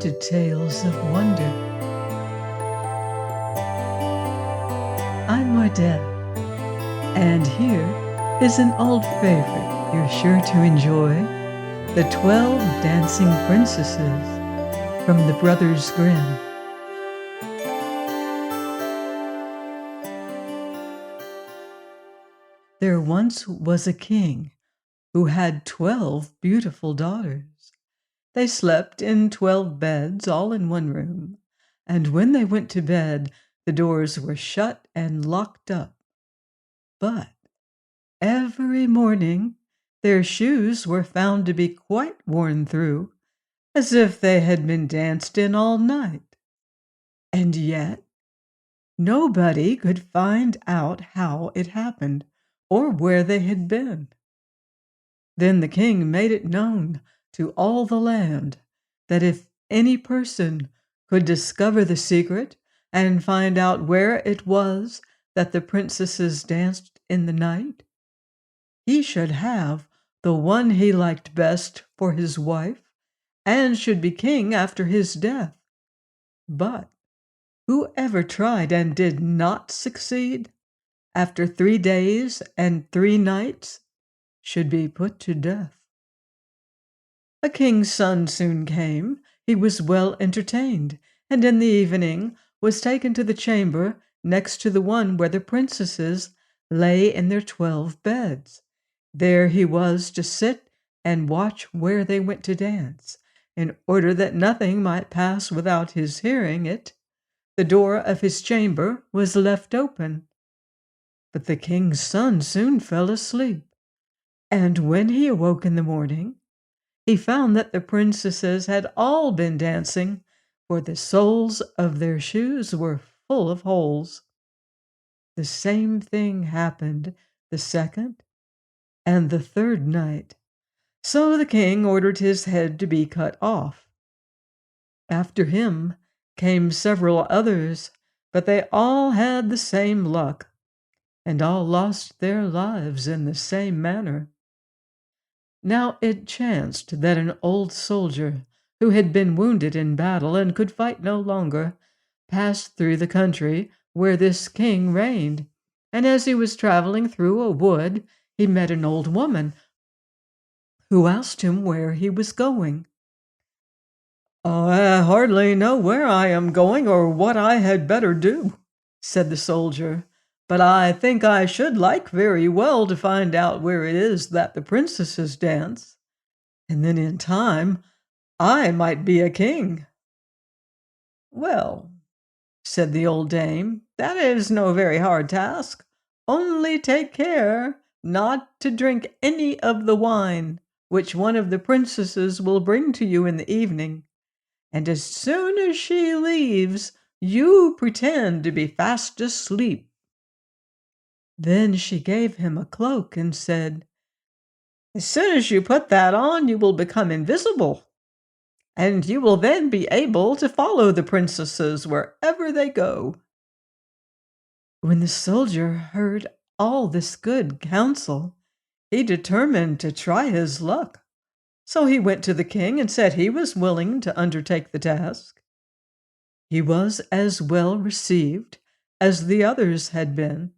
to Tales of Wonder. I'm Mardette, and here is an old favorite you're sure to enjoy, The 12 Dancing Princesses from the Brothers Grimm. There once was a king who had 12 beautiful daughters. They slept in 12 beds, all in one room, and when they went to bed, the doors were shut and locked up. But every morning their shoes were found to be quite worn through, as if they had been danced in all night. And yet nobody could find out how it happened or where they had been. Then the king made it known to all the land that if any person could discover the secret and find out where it was that the princesses danced in the night, he should have the one he liked best for his wife and should be king after his death. But whoever tried and did not succeed, after 3 days and 3 nights, should be put to death. A king's son soon came. He was well entertained, and in the evening was taken to the chamber next to the one where the princesses lay in their 12 beds. There he was to sit and watch where they went to dance, in order that nothing might pass without his hearing it. The door of his chamber was left open. But the king's son soon fell asleep, and when he awoke in the morning, he found that the princesses had all been dancing, for the soles of their shoes were full of holes. The same thing happened the second and the third night, so the king ordered his head to be cut off. After him came several others, but they all had the same luck, and all lost their lives in the same manner. Now it chanced that an old soldier, who had been wounded in battle and could fight no longer, passed through the country where this king reigned, and as he was traveling through a wood, he met an old woman who asked him where he was going. "I hardly know where I am going or what I had better do," said the soldier, "but I think I should like very well to find out where it is that the princesses dance, and then in time I might be a king." "Well," said the old dame, "that is no very hard task. Only take care not to drink any of the wine which one of the princesses will bring to you in the evening, and as soon as she leaves, you pretend to be fast asleep." Then she gave him a cloak and said, "As soon as you put that on, you will become invisible, and you will then be able to follow the princesses wherever they go." When the soldier heard all this good counsel, he determined to try his luck. So he went to the king and said he was willing to undertake the task. He was as well received as the others had been,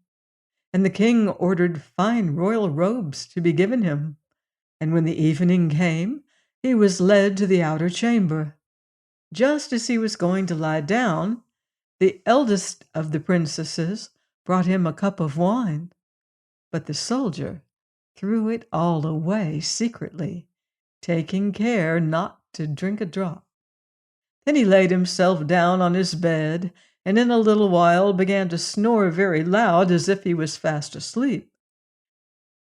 and the king ordered fine royal robes to be given him, and when the evening came, he was led to the outer chamber. Just as he was going to lie down, the eldest of the princesses brought him a cup of wine, but the soldier threw it all away secretly, taking care not to drink a drop. Then he laid himself down on his bed, and in a little while began to snore very loud as if he was fast asleep.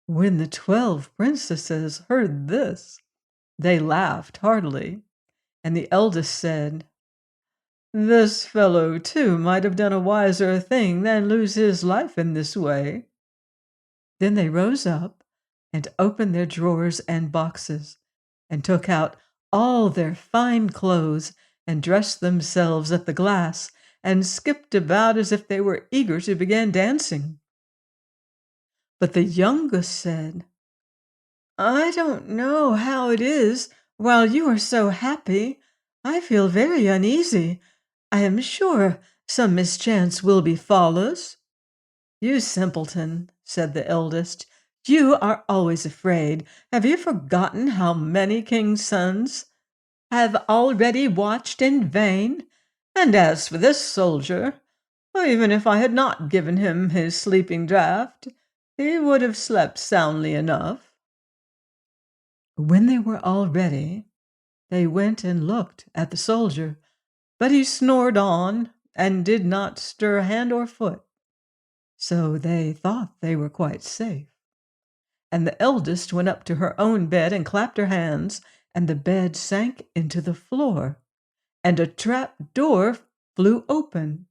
When the 12 princesses heard this, they laughed heartily, and the eldest said, "This fellow, too, might have done a wiser thing than lose his life in this way." Then they rose up and opened their drawers and boxes, and took out all their fine clothes, and dressed themselves at the glass, and skipped about as if they were eager to begin dancing. But the youngest said, "I don't know how it is, while you are so happy, I feel very uneasy. I am sure some mischance will befall us." "You simpleton," said the eldest, "you are always afraid. Have you forgotten how many kings' sons have already watched in vain? And as for this soldier, even if I had not given him his sleeping draught, he would have slept soundly enough." When they were all ready, they went and looked at the soldier, but he snored on and did not stir hand or foot. So they thought they were quite safe. And the eldest went up to her own bed and clapped her hands, and the bed sank into the floor, and a trap door flew open.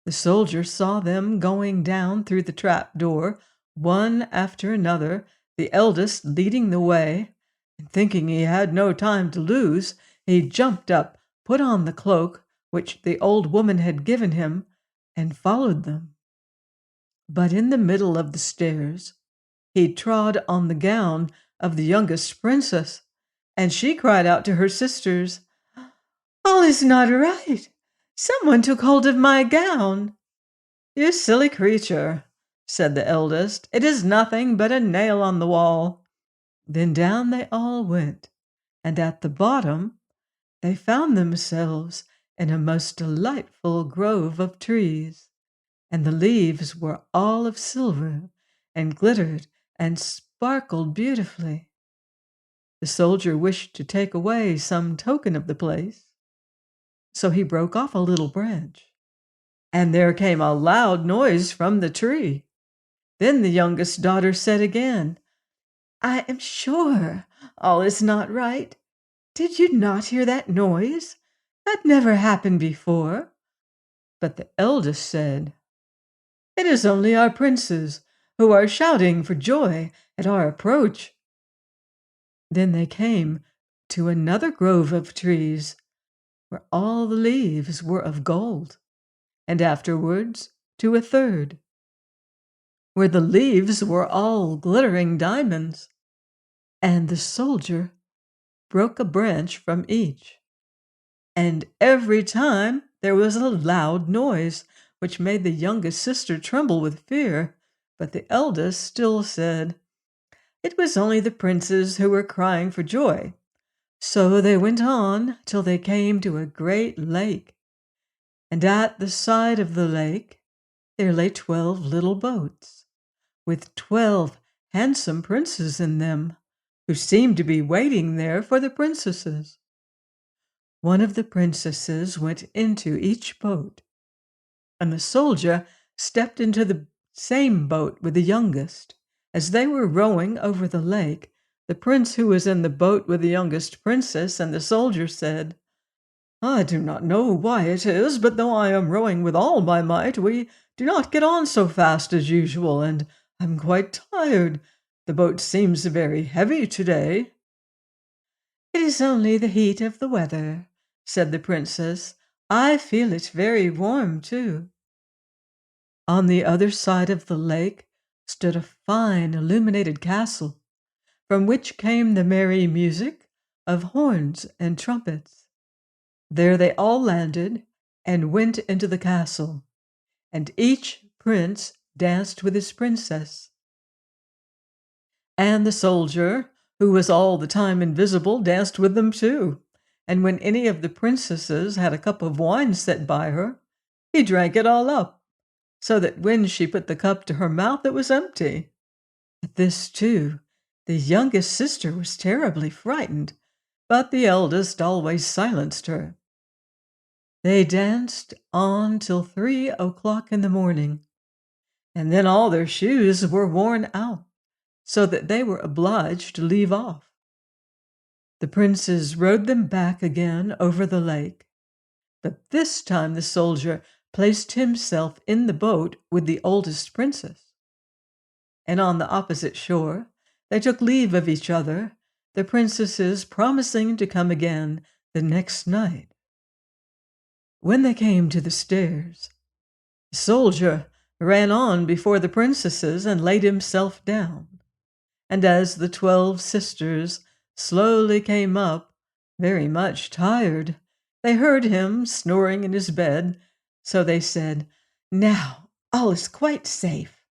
The soldier saw them going down through the trap door, one after another, the eldest leading the way, and thinking he had no time to lose, he jumped up, put on the cloak which the old woman had given him, and followed them. But in the middle of the stairs he trod on the gown of the youngest princess, and she cried out to her sisters, "All is not right! Someone took hold of my gown." "You silly creature," said the eldest, "it is nothing but a nail on the wall." Then down they all went, and at the bottom they found themselves in a most delightful grove of trees, and the leaves were all of silver, and glittered and sparkled beautifully. The soldier wished to take away some token of the place, so he broke off a little branch, and there came a loud noise from the tree. Then the youngest daughter said again, "I am sure all is not right. Did you not hear that noise? That never happened before." But the eldest said, "It is only our princes, who are shouting for joy at our approach." Then they came to another grove of trees, where all the leaves were of gold, and afterwards to a third, where the leaves were all glittering diamonds, and the soldier broke a branch from each. And every time there was a loud noise, which made the youngest sister tremble with fear, but the eldest still said, "It was only the princes who were crying for joy." So they went on till they came to a great lake, and at the side of the lake there lay 12 little boats, with 12 handsome princes in them, who seemed to be waiting there for the princesses. One of the princesses went into each boat, and the soldier stepped into the same boat with the youngest. As they were rowing over the lake, the prince who was in the boat with the youngest princess and the soldier said, "I do not know why it is, but though I am rowing with all my might, we do not get on so fast as usual, and I'm quite tired. The boat seems very heavy today." "It is only the heat of the weather," said the princess. "I feel it very warm, too." On the other side of the lake stood a fine illuminated castle, from which came the merry music of horns and trumpets. There they all landed and went into the castle, and each prince danced with his princess. And the soldier, who was all the time invisible, danced with them too. And when any of the princesses had a cup of wine set by her, he drank it all up, so that when she put the cup to her mouth, it was empty. At this, too, the youngest sister was terribly frightened, but the eldest always silenced her. They danced on till 3 o'clock in the morning, and then all their shoes were worn out, so that they were obliged to leave off. The princes rowed them back again over the lake, but this time the soldier placed himself in the boat with the oldest princess. And on the opposite shore they took leave of each other, the princesses promising to come again the next night. When they came to the stairs, the soldier ran on before the princesses and laid himself down. And as the 12 sisters slowly came up, very much tired, They heard him snoring in his bed, so they said, "Now all is quite safe."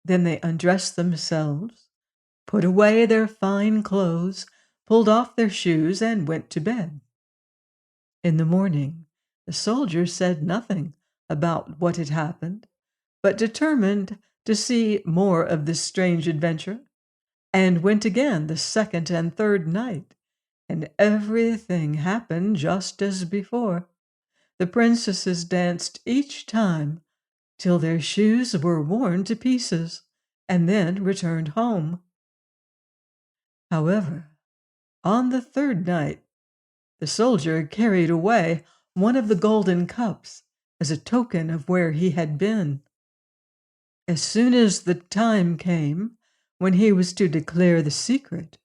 Then they undressed themselves, put away their fine clothes, pulled off their shoes, and went to bed. In the morning, the soldier said nothing about what had happened, but determined to see more of this strange adventure, and went again the second and third night, and everything happened just as before. The princesses danced each time till their shoes were worn to pieces, and then returned home. However, on the third night, the soldier carried away one of the golden cups as a token of where he had been. As soon as the time came when he was to declare the secret,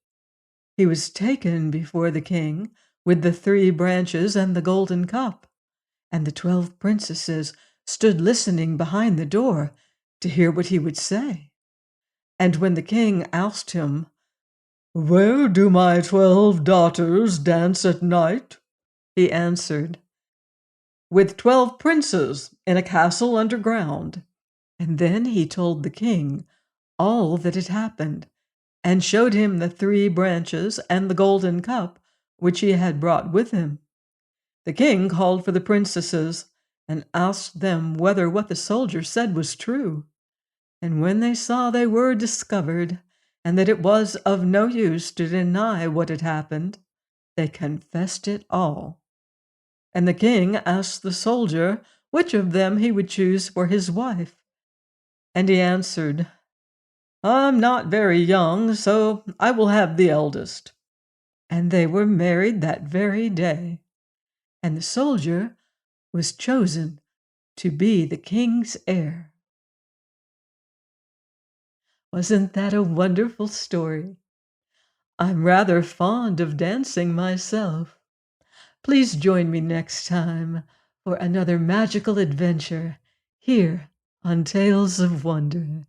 he was taken before the king with the 3 branches and the golden cup, and the 12 princesses stood listening behind the door to hear what he would say. And when the king asked him, "Where do my 12 daughters dance at night?" he answered, "With 12 princes in a castle underground." And then he told the king all that had happened, and showed him the 3 branches and the golden cup which he had brought with him. The king called for the princesses and asked them whether what the soldier said was true. And when they saw they were discovered, and that it was of no use to deny what had happened, they confessed it all. And the king asked the soldier which of them he would choose for his wife. And he answered, "I'm not very young, so I will have the eldest." And they were married that very day, and the soldier was chosen to be the king's heir. Wasn't that a wonderful story? I'm rather fond of dancing myself. Please join me next time for another magical adventure here on Tales of Wonder.